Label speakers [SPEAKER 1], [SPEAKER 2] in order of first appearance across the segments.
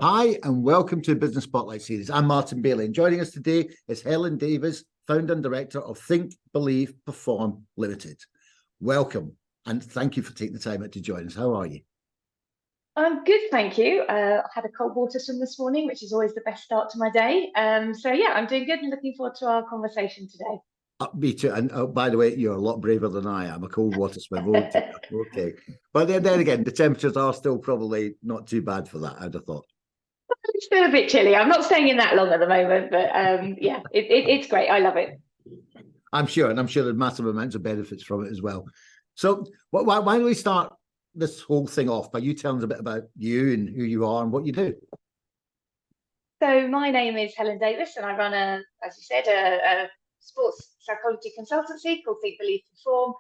[SPEAKER 1] Hi, and welcome to Business Spotlight Series. I'm Martin Bailey, and joining us today is Helen Davis, founder and director of Think, Believe, Perform Limited. Welcome, and thank you for taking the time out to join us. How are you?
[SPEAKER 2] I'm good, thank you. I had a cold water swim this morning, which is always the best start to my day. So yeah, I'm doing good and looking forward to our conversation today.
[SPEAKER 1] Me too. And by the way, you're a lot braver than I am. A cold water swim. Okay. But then again, the temperatures are still probably not too bad for that, I'd have thought.
[SPEAKER 2] It's still a bit chilly. I'm not staying in that long at the moment, but yeah, it's great. I love it.
[SPEAKER 1] I'm sure, and I'm sure there's massive amounts of benefits from it as well. So why don't we start this whole thing off by you telling us a bit about you and who you are and what you do?
[SPEAKER 2] So my name is Helen Davis, and I run as you said, a sports psychology consultancy called Think, Believe, Perform.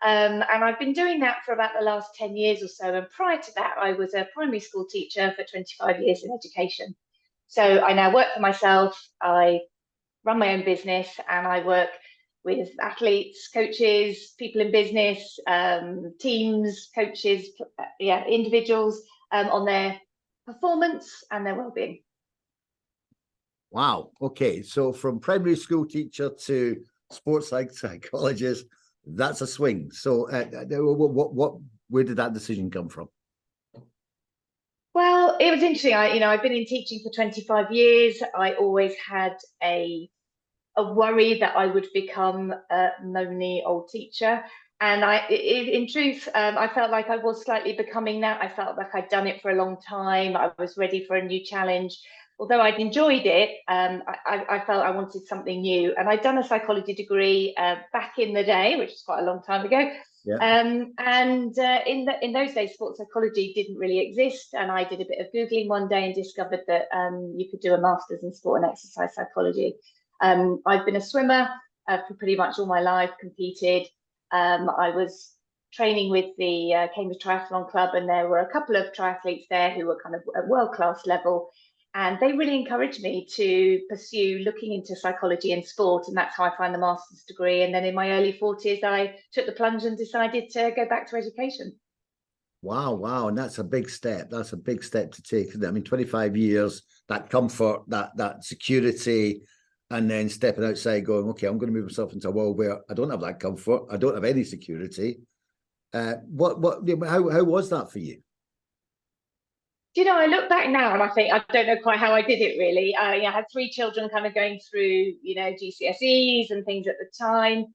[SPEAKER 2] And I've been doing that for about the last 10 years or so. And prior to that, I was a primary school teacher for 25 years in education. So I now work for myself. I run my own business, and I work with athletes, coaches, people in business, teams, coaches, individuals on their performance and their well-being.
[SPEAKER 1] Wow. Okay. So from primary school teacher to sports psychologist, that's a swing. So where did that decision come from?
[SPEAKER 2] Well, it was interesting. I've been in teaching for 25 years. I always had a worry that I would become a moany old teacher. And in truth, I felt like I was slightly becoming that. I felt like I'd done it for a long time. I was ready for a new challenge. Although I'd enjoyed it, I felt I wanted something new. And I'd done a psychology degree back in the day, which is quite a long time ago.
[SPEAKER 1] Yeah.
[SPEAKER 2] In those days, sports psychology didn't really exist. And I did a bit of Googling one day and discovered that you could do a master's in sport and exercise psychology. I've been a swimmer for pretty much all my life, competed. I was training with the Cambridge Triathlon Club, and there were a couple of triathletes there who were kind of at world-class level. And they really encouraged me to pursue looking into psychology and sport. And that's how I found the master's degree. And then in my early 40s, I took the plunge and decided to go back to education.
[SPEAKER 1] Wow. And that's a big step. That's a big step to take, isn't it? I mean, 25 years, that comfort, that security, and then stepping outside going, okay, I'm going to move myself into a world where I don't have that comfort. I don't have any security. How was that for you?
[SPEAKER 2] I look back now and I think I don't know quite how I did it really. I had three children kind of going through, GCSEs and things at the time.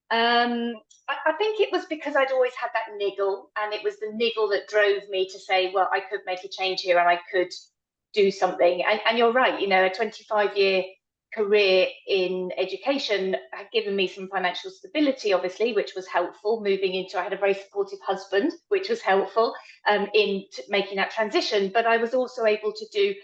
[SPEAKER 2] I think it was because I'd always had that niggle, and it was the niggle that drove me to say, well, I could make a change here and I could do something. And you're right, a 25-year career in education had given me some financial stability, obviously, which was helpful. I had a very supportive husband, which was helpful in making that transition. But I was also able to do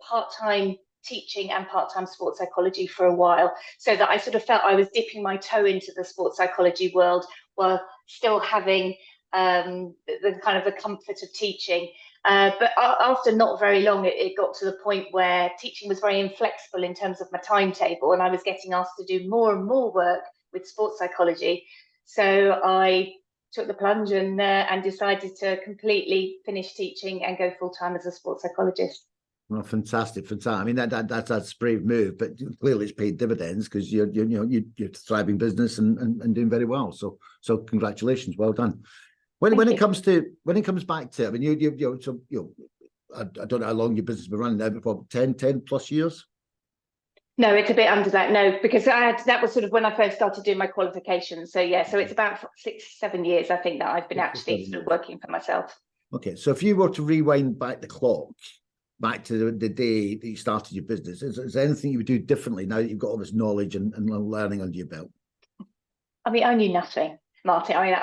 [SPEAKER 2] part-time teaching and part-time sports psychology for a while, so that I sort of felt I was dipping my toe into the sports psychology world while still having the kind of the comfort of teaching. But after not very long, it got to the point where teaching was very inflexible in terms of my timetable, and I was getting asked to do more and more work with sports psychology. So I took the plunge and decided to completely finish teaching and go full-time as a sports psychologist.
[SPEAKER 1] Well, fantastic. I mean, that's a brave move, but clearly it's paid dividends because you're a thriving business and doing very well. So congratulations, well done. When it comes back to, I mean, I don't know how long your business has been running now, but probably 10 plus years.
[SPEAKER 2] No, it's a bit under that. No, because that was sort of when I first started doing my qualifications. So yeah, so it's about 6-7 years, I think, that I've been actually sort of working for myself. Okay,
[SPEAKER 1] so if you were to rewind back the clock, back to the day that you started your business, is there anything you would do differently now that you've got all this knowledge and learning under your belt?
[SPEAKER 2] I mean, I knew nothing, Martin. I mean,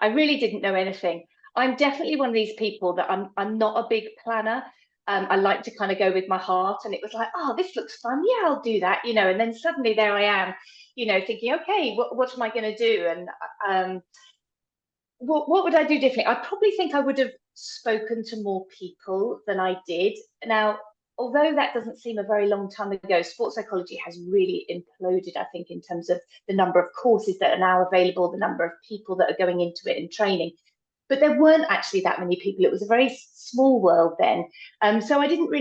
[SPEAKER 2] I really didn't know anything. I'm definitely one of these people that I'm not a big planner. I like to kind of go with my heart, and it was like, oh, this looks fun. Yeah, I'll do that, and then suddenly there I am, thinking, okay, what am I going to do? And what would I do differently? I probably think I would have spoken to more people than I did. Now, although that doesn't seem a very long time ago, sports psychology has really imploded, I think, in terms of the number of courses that are now available, the number of people that are going into it and training. but there weren't actually that many people. It was a very small world then. So I didn't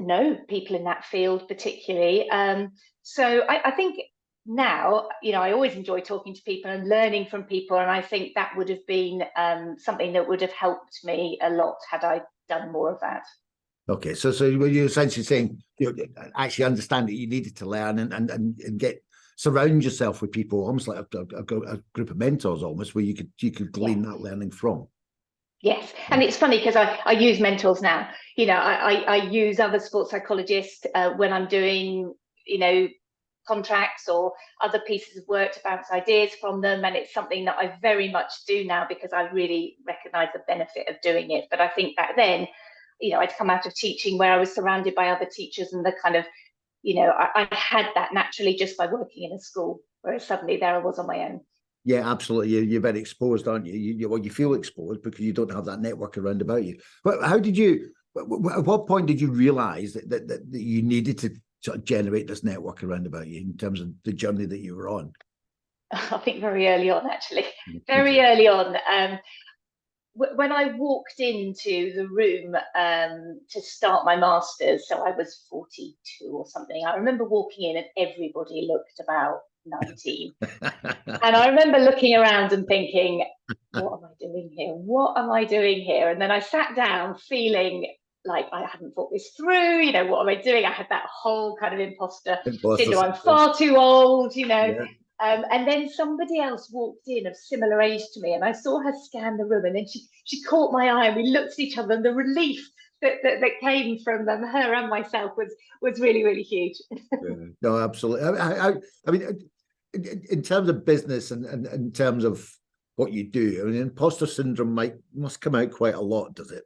[SPEAKER 2] know people in that field particularly. So I think now, I always enjoy talking to people and learning from people. And I think that would have been something that would have helped me a lot had I done more of that.
[SPEAKER 1] Okay, so you're essentially saying actually understand that you needed to learn and surround yourself with people, almost like a group of mentors, almost where you could glean that learning from.
[SPEAKER 2] Yes, and it's funny because I use mentors now. I use other sports psychologists when I'm doing contracts or other pieces of work to bounce ideas from them, and it's something that I very much do now because I really recognise the benefit of doing it. But I think back then, I'd come out of teaching where I was surrounded by other teachers, and the kind of, I had that naturally just by working in a school, whereas suddenly there I was on my own.
[SPEAKER 1] Yeah, absolutely. You're very exposed, aren't you? You feel exposed because you don't have that network around about you. But at what point did you realise that you needed to sort of generate this network around about you in terms of the journey that you were on?
[SPEAKER 2] I think very early on, actually. Very early on. When I walked into the room to start my master's, so I was 42 or something, I remember walking in and everybody looked about 19. And I remember looking around and thinking, what am I doing here? What am I doing here? And then I sat down feeling like I hadn't thought this through. What am I doing? I had that whole kind of imposter syndrome. I'm far too old,
[SPEAKER 1] Yeah.
[SPEAKER 2] And then somebody else walked in of similar age to me, and I saw her scan the room, and then she caught my eye, and we looked at each other, and the relief that came from them, her and myself, was really, really huge.
[SPEAKER 1] Yeah. No, absolutely. I mean, in terms of business and in terms of what you do, I mean, imposter syndrome must come out quite a lot, does it?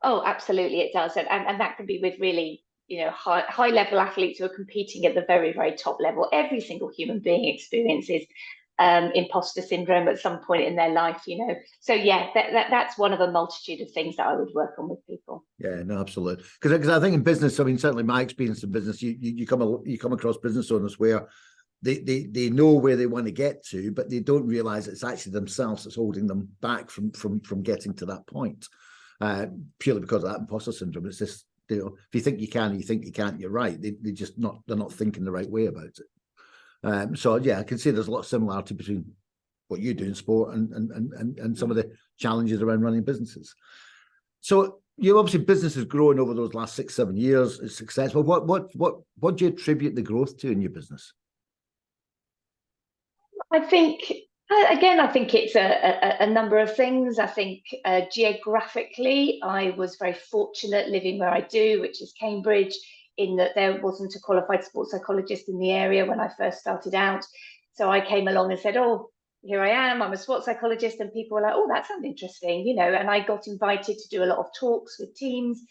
[SPEAKER 2] Oh, absolutely, it does, and that can be with really high level athletes who are competing at the very, very top level. Every single human being experiences imposter syndrome at some point in their life. So yeah, that's one of a multitude of things that I would work on with people.
[SPEAKER 1] Yeah, no, absolutely. Because I think in business, I mean, certainly my experience in business, you come across business owners where they know where they want to get to, but they don't realize it's actually themselves that's holding them back from getting to that point, purely because of that imposter syndrome. It's just, if you think you can, you think you can't, you're right. They're not thinking the right way about it. So yeah, I can see there's a lot of similarity between what you do in sport and some of the challenges around running businesses. So obviously business has grown over those last 6-7 years. It's successful. What do you attribute the growth to in your business?
[SPEAKER 2] I think it's a number of things. I think geographically, I was very fortunate living where I do, which is Cambridge, in that there wasn't a qualified sports psychologist in the area when I first started out. So I came along and said, oh, here I am, I'm a sports psychologist. And people were like, oh, that sounds interesting, and I got invited to do a lot of talks with teams,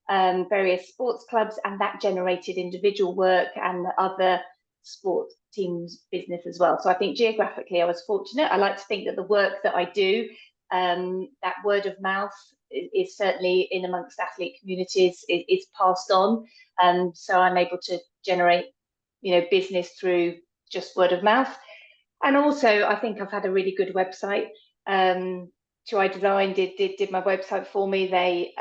[SPEAKER 2] various sports clubs, and that generated individual work and other sports teams business as well. So I think geographically I was fortunate. I like to think that the work that I do, that word of mouth is certainly in amongst athlete communities is passed on. So I'm able to generate, business through just word of mouth. And also I think I've had a really good website. I designed did my website for me. They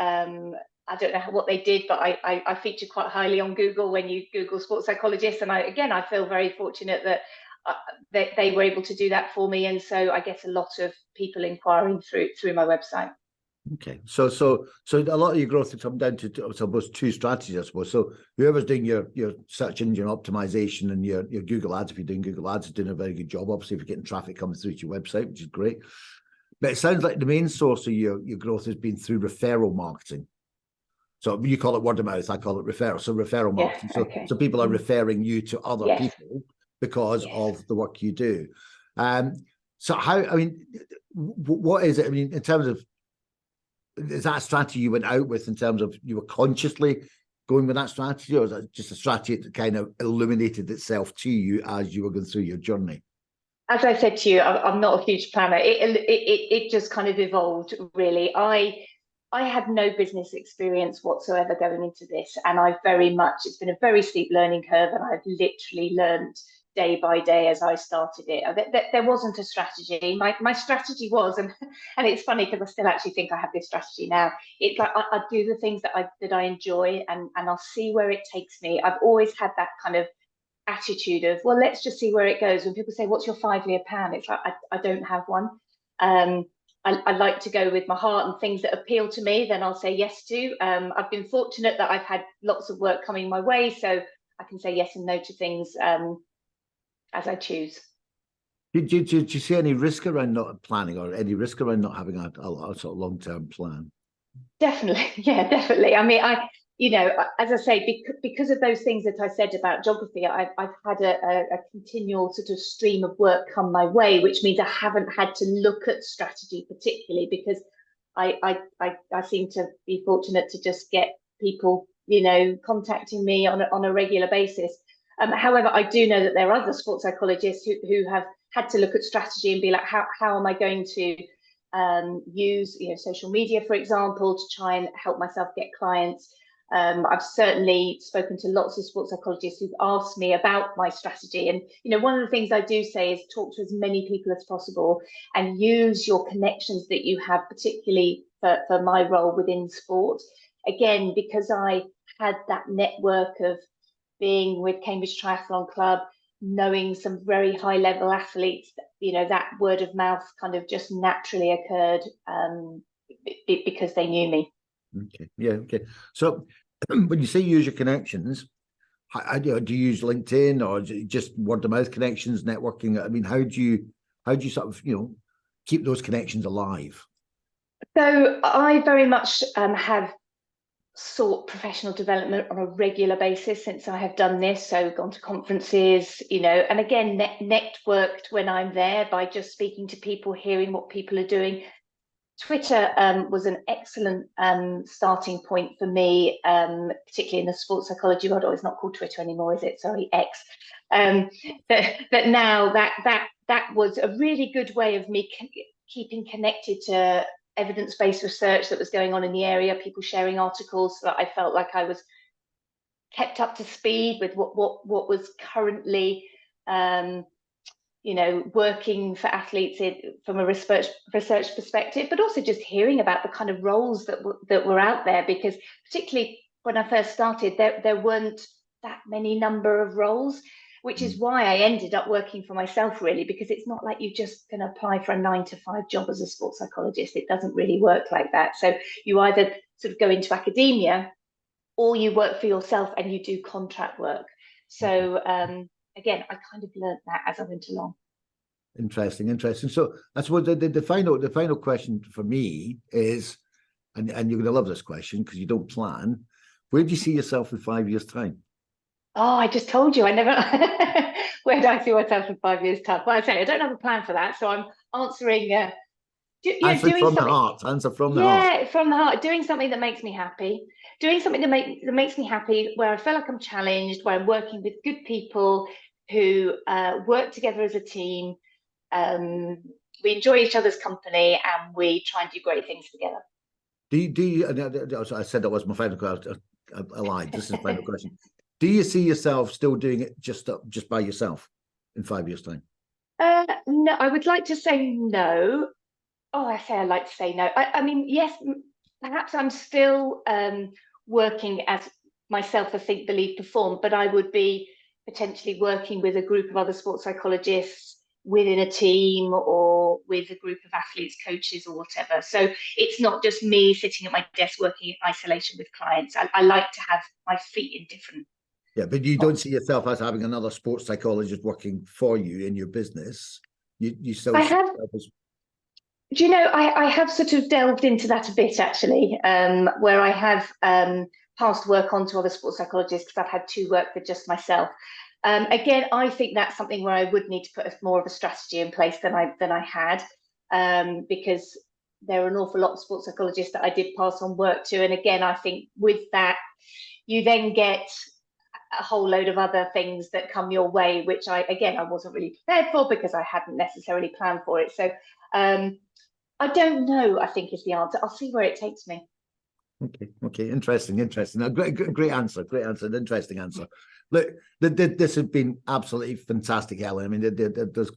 [SPEAKER 2] I don't know what they did, but I feature quite highly on Google when you Google sports psychologist. And I feel very fortunate that they were able to do that for me. And so I get a lot of people inquiring through my website.
[SPEAKER 1] Okay, so a lot of your growth has come down to suppose two strategies, I suppose. So whoever's doing your search engine optimization and your Google ads, if you're doing Google ads, is doing a very good job. Obviously, if you're getting traffic coming through to your website, which is great. But it sounds like the main source of your growth has been through referral marketing. So you call it word of mouth, I call it referral. So referral marketing. So people are referring you to other people because of the work you do. So what is it? I mean, in terms of, is that a strategy you went out with in terms of you were consciously going with that strategy, or is that just a strategy that kind of illuminated itself to you as you were going through your journey?
[SPEAKER 2] As I said to you, I'm not a huge planner. It just kind of evolved, really. I had no business experience whatsoever going into this, and it's been a very steep learning curve, and I've literally learned day by day as I started it. There wasn't a strategy. My strategy was, and it's funny because I still actually think I have this strategy now. It's like I do the things that I enjoy, and I'll see where it takes me. I've always had that kind of attitude of, well, let's just see where it goes. When people say, what's your 5-year plan? It's like, I don't have one. I like to go with my heart, and things that appeal to me, then I'll say yes to. I've been fortunate that I've had lots of work coming my way, so I can say yes and no to things as I choose.
[SPEAKER 1] Do you see any risk around not planning, or any risk around not having a sort of long-term plan?
[SPEAKER 2] Definitely, yeah, definitely. I mean, as I say, because of those things that I said about geography, I've had a continual sort of stream of work come my way, which means I haven't had to look at strategy particularly, because I seem to be fortunate to just get people, contacting me on a regular basis. However, I do know that there are other sports psychologists who have had to look at strategy and be like, how am I going to use social media, for example, to try and help myself get clients. I've certainly spoken to lots of sports psychologists who've asked me about my strategy, and one of the things I do say is talk to as many people as possible and use your connections that you have, particularly for my role within sport. Again, because I had that network of being with Cambridge Triathlon Club, knowing some very high level athletes, that word of mouth kind of just naturally occurred because they knew me.
[SPEAKER 1] Okay, yeah, okay. So when you say use your connections, do you use LinkedIn, or just word of mouth connections, networking? I mean, how do you sort of keep those connections alive?
[SPEAKER 2] So I very much have sought professional development on a regular basis since I have done this. So gone to conferences, and again, networked when I'm there by just speaking to people, hearing what people are doing. Twitter was an excellent starting point for me, particularly in the sports psychology world. Oh, it's not called Twitter anymore, is it? Sorry, X. But now that was a really good way of me keeping connected to evidence-based research that was going on in the area, people sharing articles, so that I felt like I was kept up to speed with what was currently working for athletes from a research perspective, but also just hearing about the kind of roles that were out there, because particularly when I first started, there weren't that many number of roles, which is why I ended up working for myself, really, because it's not like you just can apply for a 9-to-5 job as a sports psychologist. It doesn't really work like that. So you either sort of go into academia, or you work for yourself and you do contract work. So again, I kind of learned that as I went along.
[SPEAKER 1] Interesting. So I suppose the final question for me is, and you're going to love this question because you don't plan, where do you see yourself in 5 years' time?
[SPEAKER 2] Oh, I just told you, I never. Where do I see myself in 5 years' time? Well, I say I don't have a plan for that, so I'm answering.
[SPEAKER 1] Answer
[SPEAKER 2] doing
[SPEAKER 1] from the
[SPEAKER 2] something.
[SPEAKER 1] heart. Answer from the heart.
[SPEAKER 2] Yeah, from the heart. Doing something that makes me happy. Doing something that makes me happy, where I feel like I'm challenged, where I'm working with good people who work together as a team. We enjoy each other's company, and we try and do great things together.
[SPEAKER 1] Do you? I said that was my final question. I lied. This is the final question. Do you see yourself still doing it just by yourself in 5 years' time?
[SPEAKER 2] No, I would like to say no. Oh, I like to say no. I mean, yes, perhaps I'm still working as myself, I think, believe, perform, but I would be potentially working with a group of other sports psychologists within a team, or with a group of athletes, coaches, or whatever. So it's not just me sitting at my desk working in isolation with clients. I like to have my feet in different.
[SPEAKER 1] Yeah, but you don't see yourself as having another sports psychologist working for you in your business. You still
[SPEAKER 2] I have.
[SPEAKER 1] as...
[SPEAKER 2] Do you know, I have sort of delved into that a bit, actually, where I have passed work on to other sports psychologists, because I've had to work for just myself. Again, I think that's something where I would need to put more of a strategy in place than I had, because there are an awful lot of sports psychologists that I did pass on work to. And again, I think with that, you then get a whole load of other things that come your way, which I wasn't really prepared for, because I hadn't necessarily planned for it. So I don't know, I think, is the answer. I'll see where it takes me.
[SPEAKER 1] Okay. Interesting. No, great answer. An interesting answer. Look, this has been absolutely fantastic, Helen. I mean, there's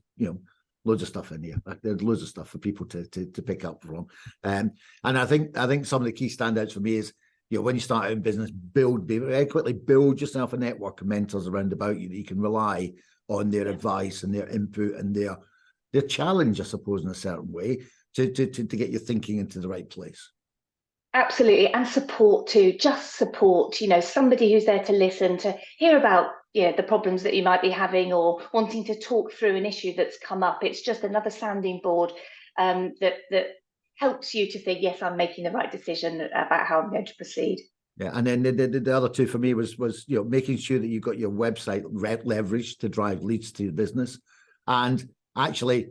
[SPEAKER 1] loads of stuff in here. There's loads of stuff for people to pick up from. And I think some of the key standouts for me is, when you start out in business, very quickly build yourself a network of mentors around about you that you can rely on their advice and their input and their challenge, I suppose, in a certain way to get your thinking into the right place.
[SPEAKER 2] Absolutely. And support too, just support, somebody who's there to listen, to hear about the problems that you might be having or wanting to talk through an issue that's come up. It's just another sounding board that helps you to think, yes, I'm making the right decision about how I'm going to proceed.
[SPEAKER 1] Yeah, and then the other two for me was making sure that you got your website leveraged to drive leads to your business, and actually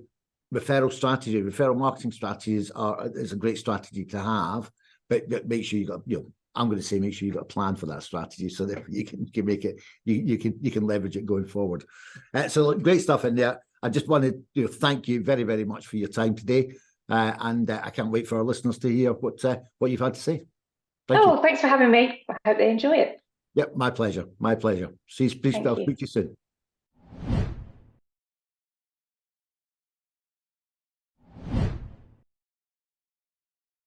[SPEAKER 1] referral marketing strategies is a great strategy to have, but make sure you got I'm going to say make sure you got a plan for that strategy so that you can make it you can leverage it going forward. So great stuff in there. I just wanted to thank you very, very much for your time today, and I can't wait for our listeners to hear what you've had to say. Thank you.
[SPEAKER 2] Thanks for having me. I hope they enjoy it.
[SPEAKER 1] Yep, my pleasure. My pleasure. I'll speak to you soon.